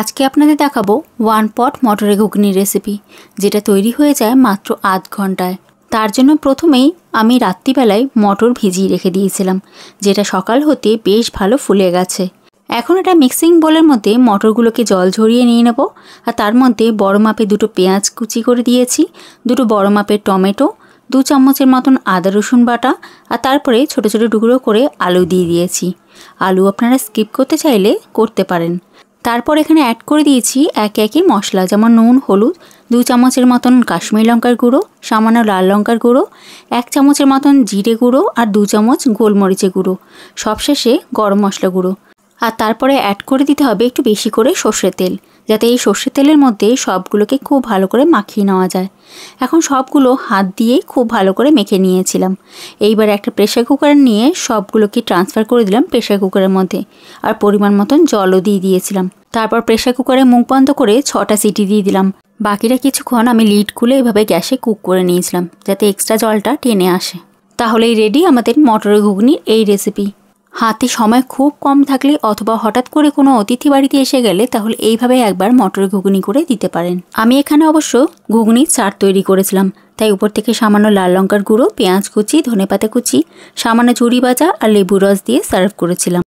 আজকে আপনাদের দেখাবো ওয়ান পট মটরের ঘুগনি রেসিপি, যেটা তৈরি হয়ে যায় মাত্র আধ ঘন্টায়। তার জন্য প্রথমেই আমি রাত্রিবেলায় মটর ভিজিয়ে রেখে দিয়েছিলাম, যেটা সকাল হতে বেশ ভালো ফুলে গেছে। এখন এটা মিক্সিং বোলের মধ্যে মটরগুলোকে জল ঝরিয়ে নিয়ে নেব। আর তার মধ্যে বড় মাপে দুটো পেঁয়াজ কুচি করে দিয়েছি, দুটো বড় মাপের টমেটো, 2 চামচের মতন আদা রসুন বাটা, আর তারপরে ছোট ছোট টুকরো করে আলু দিয়ে দিয়েছি। আলু আপনারা স্কিপ করতে চাইলে করতে পারেন। তারপর এখানে অ্যাড করে দিয়েছি একে একে মশলা, যেমন নুন, হলুদ, 2 চামচের মতন কাশ্মীরি লঙ্কার গুঁড়ো, সামান্য লাল লঙ্কার গুঁড়ো, 1 চামচের মতন জিরে গুঁড়ো আর 2 চামচ গোলমরিচের গুঁড়ো, সবশেষে গরম মশলা গুঁড়ো। আর তারপরে অ্যাড করে দিতে হবে একটু বেশি করে সর্ষের তেল, যাতে এই সর্ষের তেলের মধ্যে সবগুলোকে খুব ভালো করে মাখিয়ে নেওয়া যায়। এখন সবগুলো হাত দিয়েই খুব ভালো করে মেখে নিয়েছিলাম। এইবার একটা প্রেসার কুকার নিয়ে সবগুলোকে ট্রান্সফার করে দিলাম প্রেসার কুকারের মধ্যে, আর পরিমাণ মতন জলও দিয়ে দিয়েছিলাম। তারপর প্রেসার কুকারে মুখ বন্ধ করে 6টা সিটি দিয়ে দিলাম। বাকিটা কিছুক্ষণ আমি লিড খুলে এভাবে গ্যাসে কুক করে নিয়েছিলাম, যাতে এক্সট্রা জলটা টেনে আসে। তাহলেই রেডি আমাদের মটরের ঘুগনির এই রেসিপি। হাতে সময় খুব কম থাকলে অথবা হঠাৎ করে কোনো অতিথি বাড়িতে এসে গেলে তাহলে এইভাবে একবার মটরের ঘুগনি করে দিতে পারেন। আমি এখানে অবশ্য ঘুগনির চাট তৈরি করেছিলাম, তাই উপর থেকে সামান্য লাল লঙ্কার গুঁড়ো, পেঁয়াজ কুচি, ধনেপাতা কুচি, সামান্য চুরি ভাজা আর লেবু রস দিয়ে সার্ভ করেছিলাম।